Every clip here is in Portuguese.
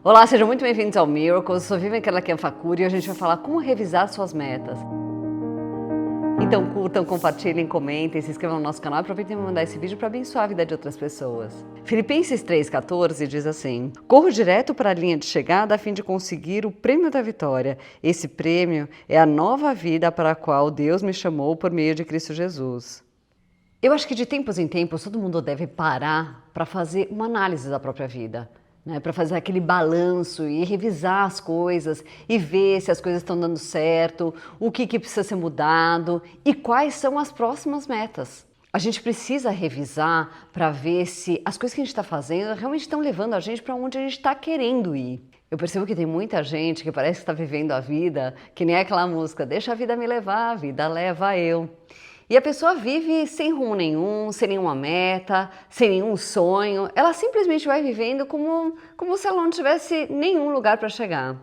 Olá, sejam muito bem-vindos ao Miracles. Eu sou Vivian Facuri e a gente vai falar como revisar suas metas. Então curtam, compartilhem, comentem, se inscrevam no nosso canal e aproveitem para mandar esse vídeo para abençoar a vida de outras pessoas. Filipenses 3,14 diz assim: corro direto para a linha de chegada a fim de conseguir o prêmio da vitória. Esse prêmio é a nova vida para a qual Deus me chamou por meio de Cristo Jesus. Eu acho que de tempos em tempos todo mundo deve parar para fazer uma análise da própria vida. Para fazer aquele balanço e revisar as coisas e ver se as coisas estão dando certo, o que precisa ser mudado e quais são as próximas metas. A gente precisa revisar para ver se as coisas que a gente está fazendo realmente estão levando a gente para onde a gente está querendo ir. Eu percebo que tem muita gente que parece que está vivendo a vida, que nem aquela música, deixa a vida me levar, a vida leva eu. E a pessoa vive sem rumo nenhum, sem nenhuma meta, sem nenhum sonho. Ela simplesmente vai vivendo como se ela não tivesse nenhum lugar para chegar.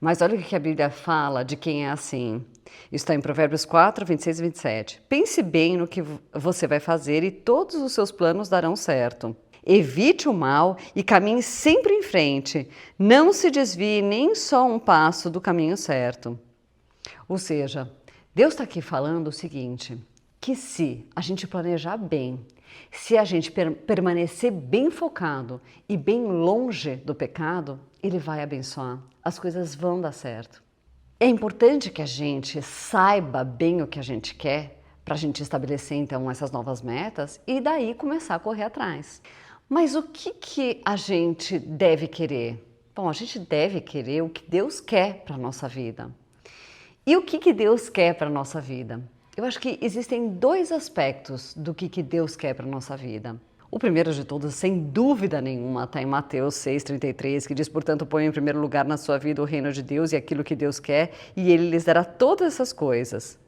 Mas olha o que a Bíblia fala de quem é assim. Isso está em Provérbios 4, 26 e 27. Pense bem no que você vai fazer e todos os seus planos darão certo. Evite o mal e caminhe sempre em frente. Não se desvie nem só um passo do caminho certo. Ou seja, Deus está aqui falando o seguinte: que se a gente planejar bem, se a gente permanecer bem focado e bem longe do pecado, Ele vai abençoar, as coisas vão dar certo. É importante que a gente saiba bem o que a gente quer, para a gente estabelecer então essas novas metas e daí começar a correr atrás. Mas o que a gente deve querer? Bom, a gente deve querer o que Deus quer para a nossa vida. E o que Deus quer para a nossa vida? Eu acho que existem dois aspectos do que Deus quer para a nossa vida. O primeiro de todos, sem dúvida nenhuma, está em Mateus 6,33, que diz: portanto, ponha em primeiro lugar na sua vida o reino de Deus e aquilo que Deus quer, e Ele lhes dará todas essas coisas.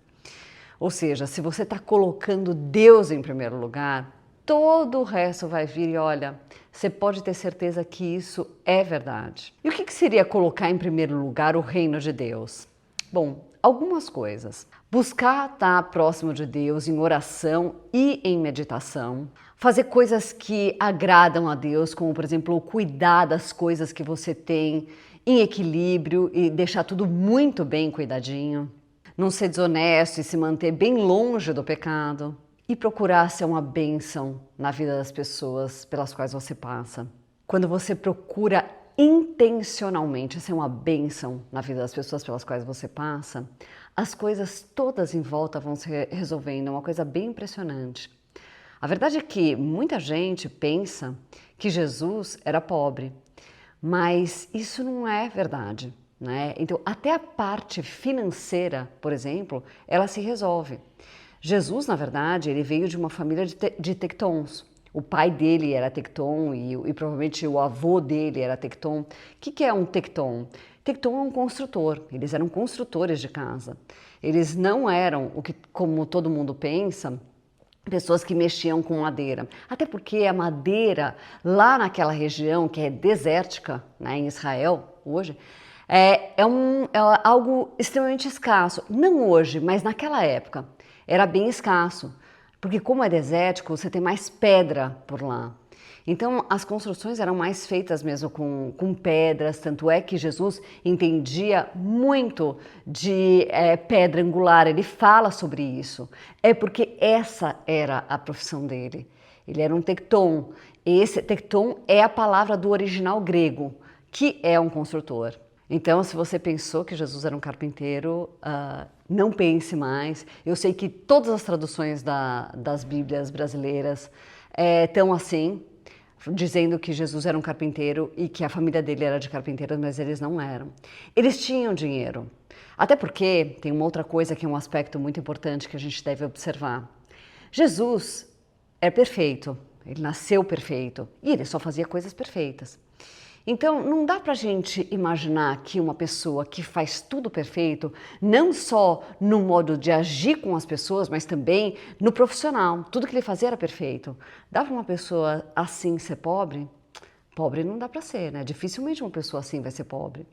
Ou seja, se você está colocando Deus em primeiro lugar, todo o resto vai vir e olha, você pode ter certeza que isso é verdade. E o que seria colocar em primeiro lugar o reino de Deus? Bom, algumas coisas. Buscar estar próximo de Deus em oração e em meditação. Fazer coisas que agradam a Deus, como por exemplo, cuidar das coisas que você tem em equilíbrio e deixar tudo muito bem cuidadinho. Não ser desonesto e se manter bem longe do pecado. E procurar ser uma bênção na vida das pessoas pelas quais você passa. Quando você procura intencionalmente ser uma bênção na vida das pessoas pelas quais você passa, as coisas todas em volta vão se resolvendo, é uma coisa bem impressionante. A verdade é que muita gente pensa que Jesus era pobre, mas isso não é verdade, né? Então, até a parte financeira, por exemplo, ela se resolve. Jesus, na verdade, ele veio de uma família de tectons. O pai dele era tecton e provavelmente o avô dele era tecton. O que é um tecton? Tecton é um construtor, eles eram construtores de casa. Eles não eram, como todo mundo pensa, pessoas que mexiam com madeira. Até porque a madeira, lá naquela região que é desértica, né, em Israel, hoje, é algo extremamente escasso. Não hoje, mas naquela época era bem escasso. Porque como é desértico, você tem mais pedra por lá. Então, as construções eram mais feitas mesmo com pedras, tanto é que Jesus entendia muito de pedra angular, ele fala sobre isso. É porque essa era a profissão dele. Ele era um tecton. Esse tecton é a palavra do original grego, que é um construtor. Então, se você pensou que Jesus era um carpinteiro, não pense mais. Eu sei que todas as traduções das Bíblias brasileiras estão assim, dizendo que Jesus era um carpinteiro e que a família dele era de carpinteiros, mas eles não eram. Eles tinham dinheiro. Até porque tem uma outra coisa que é um aspecto muito importante que a gente deve observar. Jesus é perfeito, ele nasceu perfeito e ele só fazia coisas perfeitas. Então, não dá pra gente imaginar que uma pessoa que faz tudo perfeito, não só no modo de agir com as pessoas, mas também no profissional. Tudo que ele fazia era perfeito. Dá pra uma pessoa assim ser pobre? Pobre não dá pra ser, né? Dificilmente uma pessoa assim vai ser pobre.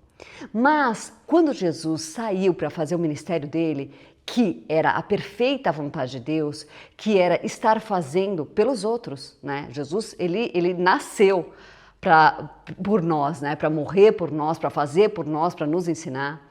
Mas, quando Jesus saiu para fazer o ministério dele, que era a perfeita vontade de Deus, que era estar fazendo pelos outros, né? Jesus, ele nasceu por nós, né? Para morrer por nós, para fazer por nós, para nos ensinar.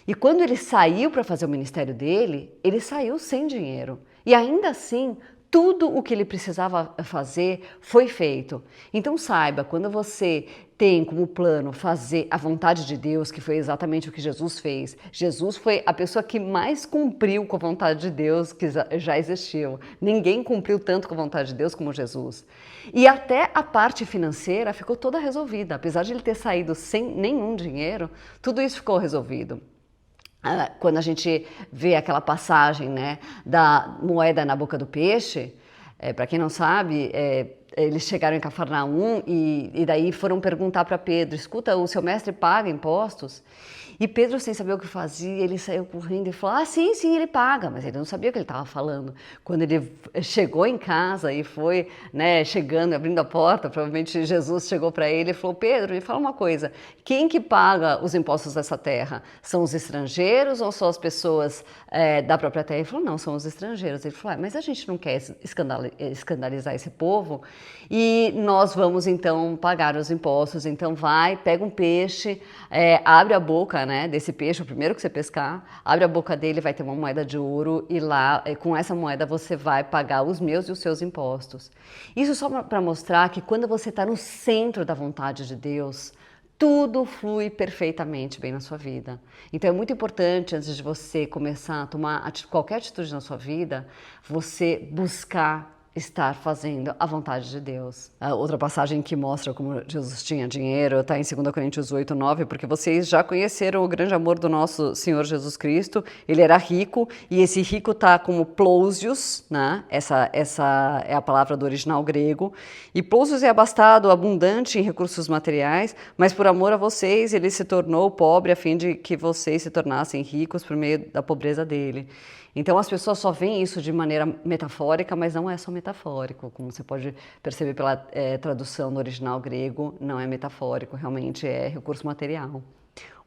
E quando ele saiu para fazer o ministério dele, ele saiu sem dinheiro. E ainda assim, tudo o que ele precisava fazer foi feito. Então saiba, quando você tem como plano fazer a vontade de Deus, que foi exatamente o que Jesus fez. Jesus foi a pessoa que mais cumpriu com a vontade de Deus que já existiu. Ninguém cumpriu tanto com a vontade de Deus como Jesus. E até a parte financeira ficou toda resolvida. Apesar de ele ter saído sem nenhum dinheiro, tudo isso ficou resolvido. Quando a gente vê aquela passagem, né, da moeda na boca do peixe, para quem não sabe, eles chegaram em Cafarnaum e daí foram perguntar para Pedro, escuta, o seu mestre paga impostos? E Pedro, sem saber o que fazia, ele saiu correndo e falou, sim, ele paga, mas ele não sabia o que ele estava falando. Quando ele chegou em casa e foi, né, chegando, abrindo a porta, provavelmente Jesus chegou para ele e falou, Pedro, me fala uma coisa, quem que paga os impostos dessa terra? São os estrangeiros ou são as pessoas da própria terra? Ele falou, não, são os estrangeiros. Ele falou, mas a gente não quer escandalizar esse povo e nós vamos então pagar os impostos. Então vai, pega um peixe, abre a boca, né, desse peixe, o primeiro que você pescar, abre a boca dele, vai ter uma moeda de ouro e lá, com essa moeda você vai pagar os meus e os seus impostos. Isso só para mostrar que quando você está no centro da vontade de Deus, tudo flui perfeitamente bem na sua vida. Então é muito importante, antes de você começar a tomar qualquer atitude na sua vida, você buscar estar fazendo a vontade de Deus. A outra passagem que mostra como Jesus tinha dinheiro está em 2 Coríntios 8, 9, porque vocês já conheceram o grande amor do nosso Senhor Jesus Cristo. Ele era rico e esse rico está como plousios, né? Essa é a palavra do original grego. E plousios é abastado, abundante em recursos materiais, mas por amor a vocês ele se tornou pobre a fim de que vocês se tornassem ricos por meio da pobreza dele. Então as pessoas só veem isso de maneira metafórica, mas não é só metafórico, como você pode perceber pela tradução do original grego, não é metafórico, realmente é recurso material.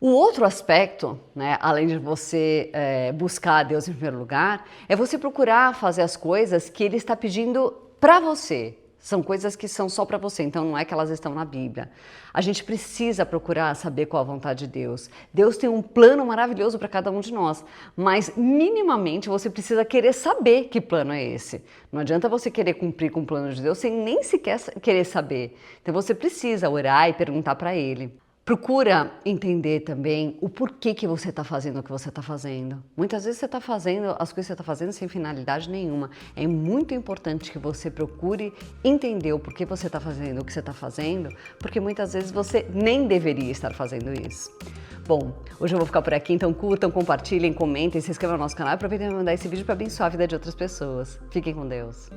O outro aspecto, né, além de você buscar a Deus em primeiro lugar, é você procurar fazer as coisas que Ele está pedindo para você. São coisas que são só para você, então não é que elas estão na Bíblia. A gente precisa procurar saber qual a vontade de Deus. Deus tem um plano maravilhoso para cada um de nós, mas minimamente você precisa querer saber que plano é esse. Não adianta você querer cumprir com o plano de Deus sem nem sequer querer saber. Então você precisa orar e perguntar para Ele. Procura entender também o porquê que você está fazendo o que você está fazendo. Muitas vezes você está fazendo as coisas que você está fazendo sem finalidade nenhuma. É muito importante que você procure entender o porquê você está fazendo o que você está fazendo, porque muitas vezes você nem deveria estar fazendo isso. Bom, hoje eu vou ficar por aqui, então curtam, compartilhem, comentem, se inscrevam no nosso canal e aproveitem para mandar esse vídeo para abençoar a vida de outras pessoas. Fiquem com Deus.